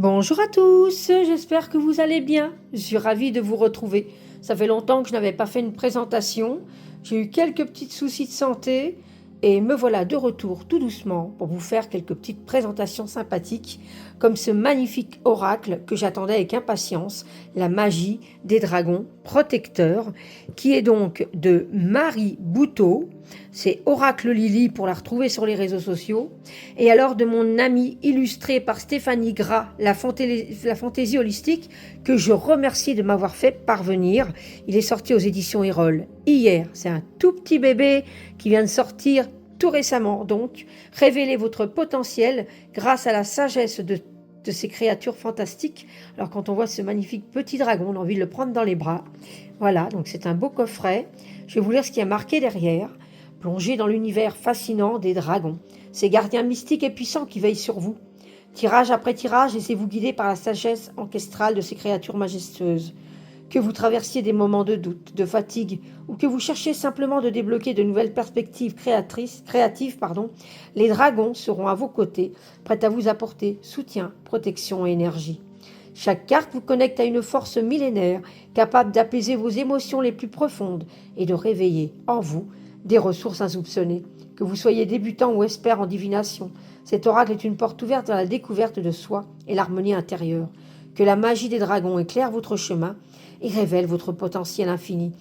Bonjour à tous, j'espère que vous allez bien. Je suis ravie de vous retrouver. Ça fait longtemps que je n'avais pas fait une présentation. J'ai eu quelques petits soucis de santé et me voilà de retour tout doucement pour vous faire quelques petites présentations sympathiques comme ce magnifique oracle que j'attendais avec impatience, la magie des dragons protecteurs, qui est donc de Marie Bouteau. C'est Oracle Lily pour la retrouver sur les réseaux sociaux. Et alors de mon amie illustrée par Stéphanie Gras, la fantaisie holistique, que je remercie de m'avoir fait parvenir. Il est sorti aux éditions Erol hier. C'est un tout petit bébé qui vient de sortir tout récemment. Donc, révélez votre potentiel grâce à la sagesse de ces créatures fantastiques. Alors quand on voit ce magnifique petit dragon, on a envie de le prendre dans les bras. Voilà, donc c'est un beau coffret. Je vais vous lire ce qui est marqué derrière. Plongez dans l'univers fascinant des dragons, ces gardiens mystiques et puissants qui veillent sur vous. Tirage après tirage, laissez-vous guider par la sagesse ancestrale de ces créatures majestueuses. Que vous traversiez des moments de doute, de fatigue, ou que vous cherchiez simplement de débloquer de nouvelles perspectives créatives, les dragons seront à vos côtés, prêts à vous apporter soutien, protection et énergie. Chaque carte vous connecte à une force millénaire, capable d'apaiser vos émotions les plus profondes et de réveiller en vous des ressources insoupçonnées. Que vous soyez débutant ou expert en divination, cet oracle est une porte ouverte vers la découverte de soi et l'harmonie intérieure. Que la magie des dragons éclaire votre chemin et révèle votre potentiel infini.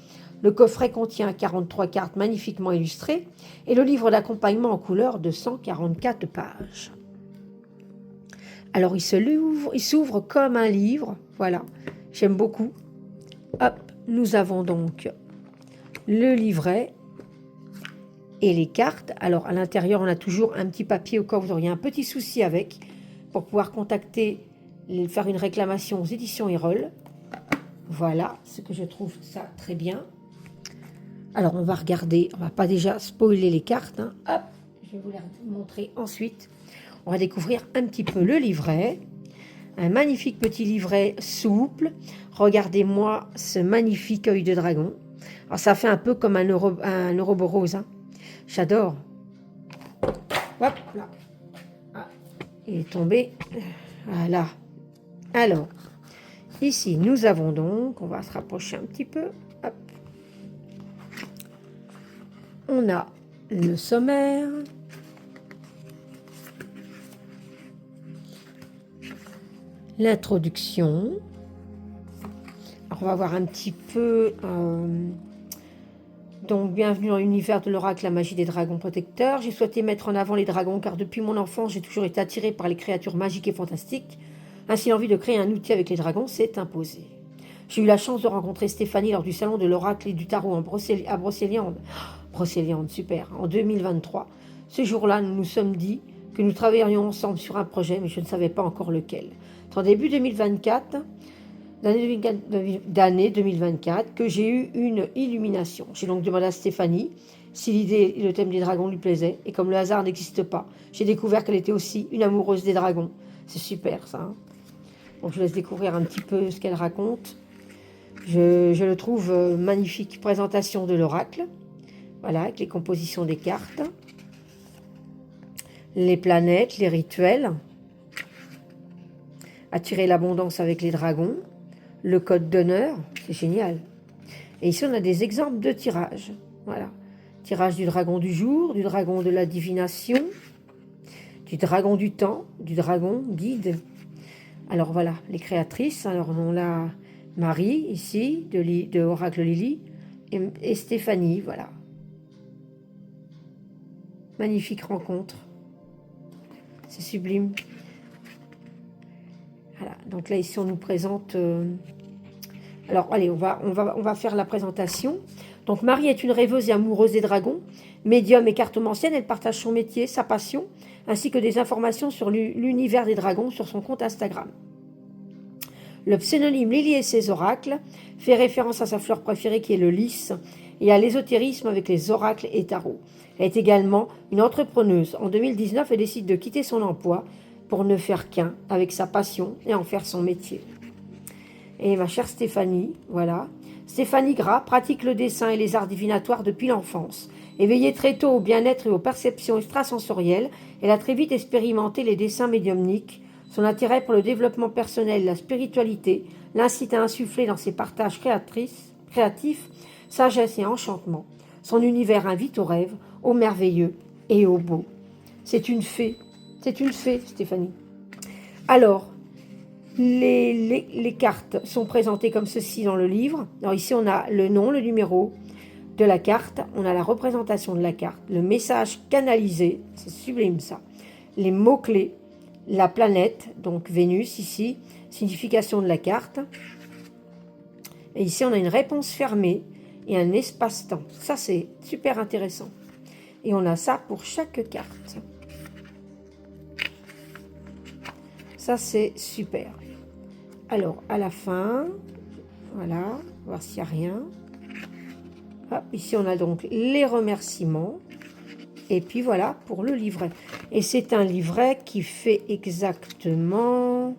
Le coffret contient 43 cartes magnifiquement illustrées et le livre d'accompagnement en couleur de 144 pages. Alors il s'ouvre comme un livre, voilà, j'aime beaucoup. Hop, nous avons donc le livret et les cartes. Alors à l'intérieur, on a toujours un petit papier au cas où vous auriez un petit souci avec, pour pouvoir faire une réclamation aux éditions Erol. Voilà, ce que je trouve ça très bien. Alors on va regarder, on va pas déjà spoiler les cartes. Hop, je vais vous les montrer ensuite. On va découvrir un petit peu le livret. Un magnifique petit livret souple. Regardez-moi ce magnifique œil de dragon. Alors ça fait un peu comme un Ouroboros. J'adore. Hop là. Ah, il est tombé. Voilà. Alors, ici, nous avons donc, on va se rapprocher un petit peu. Hop. On a le sommaire. L'introduction. Alors, on va voir un petit peu... Donc, bienvenue dans l'univers de l'oracle, la magie des dragons protecteurs. J'ai souhaité mettre en avant les dragons car depuis mon enfance, j'ai toujours été attirée par les créatures magiques et fantastiques. Ainsi, l'envie de créer un outil avec les dragons s'est imposée. J'ai eu la chance de rencontrer Stéphanie lors du salon de l'oracle et du tarot à Brocéliande. Brocéliande, super, en 2023. Ce jour-là, nous nous sommes dit que nous travaillerions ensemble sur un projet, mais je ne savais pas encore lequel. C'est en début 2024... d'année 2024 que j'ai eu une illumination. J'ai donc demandé à Stéphanie si l'idée et le thème des dragons lui plaisaient, et comme le hasard n'existe pas, j'ai découvert qu'elle était aussi une amoureuse des dragons. C'est super ça. Donc je vous laisse découvrir un petit peu ce qu'elle raconte. Je le trouve magnifique. Présentation de l'oracle, voilà, avec les compositions des cartes, les planètes, les rituels, attirer l'abondance avec les dragons, le code d'honneur, c'est génial. Et ici, on a des exemples de tirages. Voilà. Tirage du dragon du jour, du dragon de la divination, du dragon du temps, du dragon guide. Alors voilà, les créatrices. Alors on a Marie, ici, de Oracle Lily, et Stéphanie, voilà. Magnifique rencontre. C'est sublime. Voilà, donc là, ici, on nous présente... Alors, allez, on va faire la présentation. Donc, Marie est une rêveuse et amoureuse des dragons. Médium et cartomancienne, elle partage son métier, sa passion, ainsi que des informations sur l'univers des dragons sur son compte Instagram. Le pseudonyme Lily et ses oracles fait référence à sa fleur préférée qui est le lys et à l'ésotérisme avec les oracles et tarots. Elle est également une entrepreneuse. En 2019, elle décide de quitter son emploi pour ne faire qu'un avec sa passion et en faire son métier. Et ma chère Stéphanie, voilà. Stéphanie Gras pratique le dessin et les arts divinatoires depuis l'enfance. Éveillée très tôt au bien-être et aux perceptions extrasensorielles, elle a très vite expérimenté les dessins médiumniques Son intérêt pour le développement personnel et la spiritualité l'incite à insuffler dans ses partages créatifs sagesse et enchantement. Son univers invite au rêve, au merveilleux et au beau. C'est une fée, Stéphanie. Alors, les cartes sont présentées comme ceci dans le livre. Alors ici, on a le nom, le numéro de la carte, on a la représentation de la carte, le message canalisé, c'est sublime ça, les mots-clés, la planète, donc Vénus ici, signification de la carte. Et ici, on a une réponse fermée et un espace-temps. Ça, c'est super intéressant. Et on a ça pour chaque carte. Ça, c'est super. Alors, à la fin, voilà, voir s'il n'y a rien. Hop, ici, on a donc les remerciements. Et puis voilà pour le livret. Et c'est un livret qui fait exactement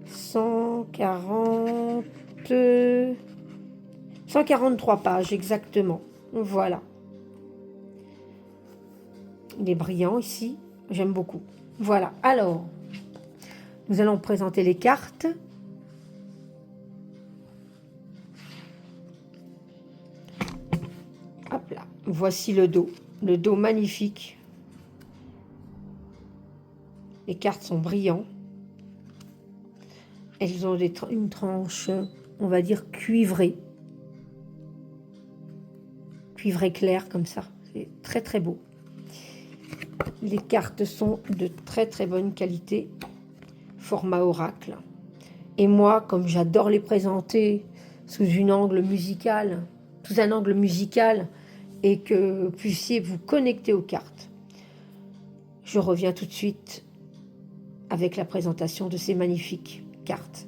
143 pages exactement. Voilà. Il est brillant ici. J'aime beaucoup. Voilà. Alors, nous allons présenter les cartes. Hop là. Voici le dos. Le dos magnifique. Les cartes sont brillantes. Elles ont une tranche, on va dire, cuivrée. Cuivré clair comme ça. C'est très très beau. Les cartes sont de très très bonne qualité. Format oracle. Et moi, comme j'adore les présenter sous un angle musical, et que vous puissiez vous connecter aux cartes, je reviens tout de suite avec la présentation de ces magnifiques cartes.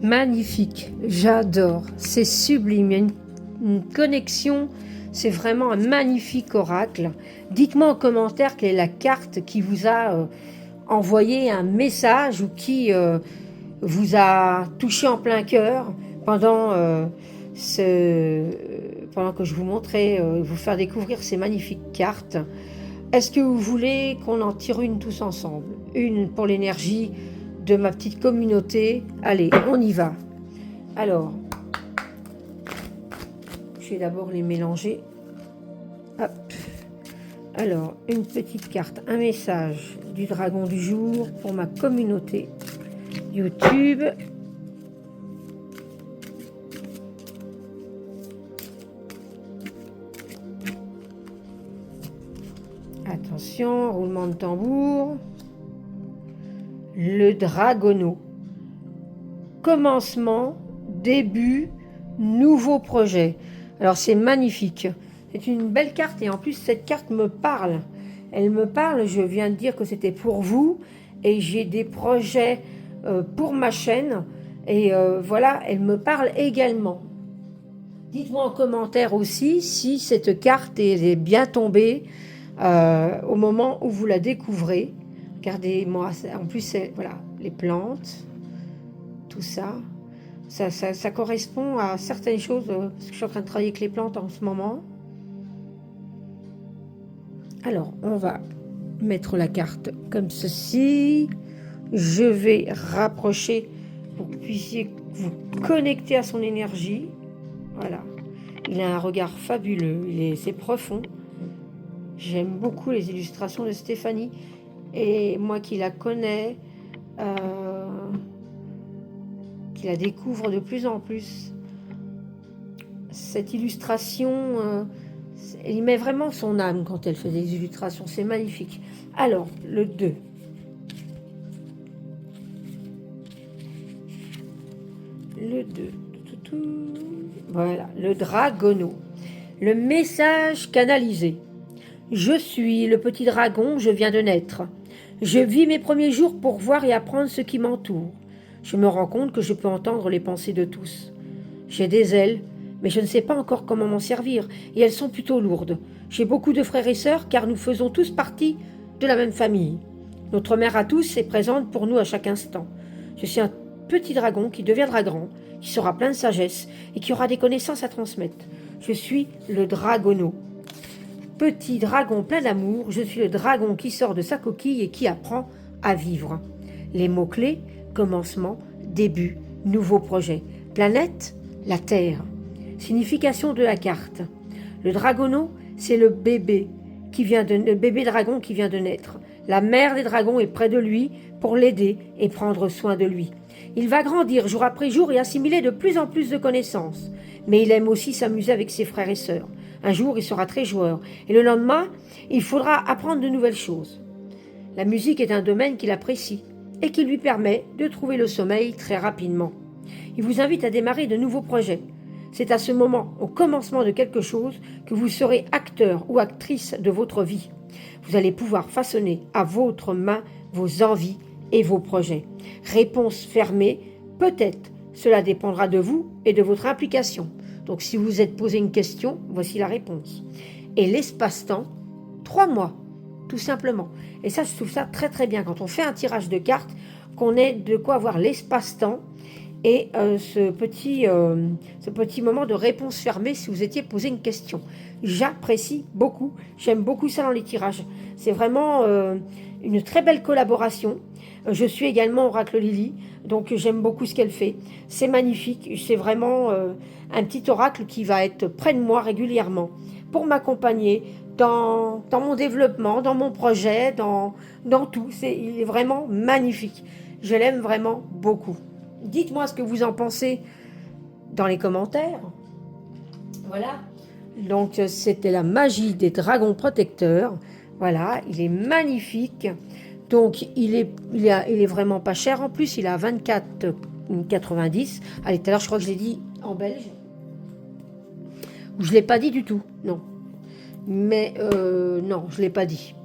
Magnifique, j'adore, c'est sublime, il y a une connexion, c'est vraiment un magnifique oracle. Dites-moi en commentaire quelle est la carte qui vous a envoyé un message ou qui vous a touché en plein cœur pendant, pendant que je vous montrais, vous faire découvrir ces magnifiques cartes. Est-ce que vous voulez qu'on en tire une tous ensemble? Une pour l'énergie de ma petite communauté. Allez, on y va. Alors, je vais d'abord les mélanger. Hop. Alors, une petite carte, un message du dragon du jour pour ma communauté YouTube. Attention, roulement de tambour. Le dragonneau. Commencement, début, nouveau projet. Alors c'est magnifique. C'est une belle carte et en plus cette carte me parle. Elle me parle, je viens de dire que c'était pour vous et j'ai des projets pour ma chaîne et voilà, elle me parle également. Dites-moi en commentaire aussi si cette carte est bien tombée au moment où vous la découvrez. Regardez-moi, en plus, voilà, les plantes, tout ça. Ça correspond à certaines choses, parce que je suis en train de travailler avec les plantes en ce moment. Alors, on va mettre la carte comme ceci. Je vais rapprocher pour que vous puissiez vous connecter à son énergie. Voilà. Il a un regard fabuleux, c'est profond. J'aime beaucoup les illustrations de Stéphanie. Et moi qui la connais, qui la découvre de plus en plus, cette illustration, elle y met vraiment son âme quand elle fait des illustrations. C'est magnifique. Alors, le 2. Le 2. Voilà, le dragonneau. Le message canalisé. Je suis le petit dragon, je viens de naître. Je vis mes premiers jours pour voir et apprendre ce qui m'entoure. Je me rends compte que je peux entendre les pensées de tous. J'ai des ailes, mais je ne sais pas encore comment m'en servir, et elles sont plutôt lourdes. J'ai beaucoup de frères et sœurs, car nous faisons tous partie de la même famille. Notre mère à tous est présente pour nous à chaque instant. Je suis un petit dragon qui deviendra grand, qui sera plein de sagesse, et qui aura des connaissances à transmettre. Je suis le dragonneau. Petit dragon plein d'amour, je suis le dragon qui sort de sa coquille et qui apprend à vivre. Les mots-clés, commencement, début, nouveau projet. Planète, la Terre. Signification de la carte. Le dragonneau, c'est le bébé dragon qui vient de naître. La mère des dragons est près de lui pour l'aider et prendre soin de lui. Il va grandir jour après jour et assimiler de plus en plus de connaissances. Mais il aime aussi s'amuser avec ses frères et sœurs. Un jour, il sera très joueur. Et le lendemain, il faudra apprendre de nouvelles choses. La musique est un domaine qu'il apprécie et qui lui permet de trouver le sommeil très rapidement. Il vous invite à démarrer de nouveaux projets. C'est à ce moment, au commencement de quelque chose, que vous serez acteur ou actrice de votre vie. Vous allez pouvoir façonner à votre main vos envies et vos projets. Réponse fermée, peut-être. Cela dépendra de vous et de votre implication. Donc si vous êtes posé une question, voici la réponse. Et l'espace-temps, 3 mois, tout simplement. Et ça, je trouve ça très très bien. Quand on fait un tirage de cartes, qu'on ait de quoi avoir l'espace-temps et ce petit moment de réponse fermée si vous étiez posé une question. J'apprécie beaucoup, j'aime beaucoup ça dans les tirages. C'est vraiment une très belle collaboration. Je suis également Oracle Lily, donc j'aime beaucoup ce qu'elle fait. C'est magnifique, c'est vraiment un petit oracle qui va être près de moi régulièrement pour m'accompagner dans mon développement, dans mon projet, dans tout. Il est vraiment magnifique. Je l'aime vraiment beaucoup. Dites-moi ce que vous en pensez dans les commentaires. Voilà. Donc, c'était la magie des dragons protecteurs. Voilà, il est magnifique. Donc, il est vraiment pas cher. En plus, il est à 24,90. Allez, tout à l'heure, je crois que je l'ai dit en belge. Ou je ne l'ai pas dit du tout. Non. Mais, non, je ne l'ai pas dit.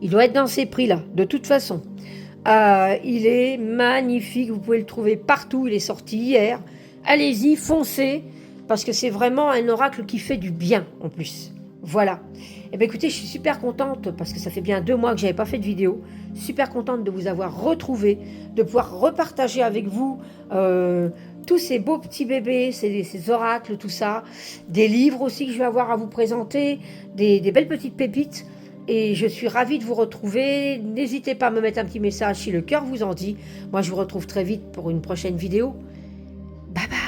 Il doit être dans ces prix-là, de toute façon. Il est magnifique, vous pouvez le trouver partout, il est sorti hier. Allez-y, foncez, parce que c'est vraiment un oracle qui fait du bien en plus. Voilà. Eh bien écoutez, je suis super contente, parce que ça fait bien 2 mois que je n'avais pas fait de vidéo. Super contente de vous avoir retrouvé, de pouvoir repartager avec vous tous ces beaux petits bébés, ces oracles, tout ça. Des livres aussi que je vais avoir à vous présenter, des belles petites pépites. Et je suis ravie de vous retrouver. N'hésitez pas à me mettre un petit message si le cœur vous en dit. Moi, je vous retrouve très vite pour une prochaine vidéo. Bye bye.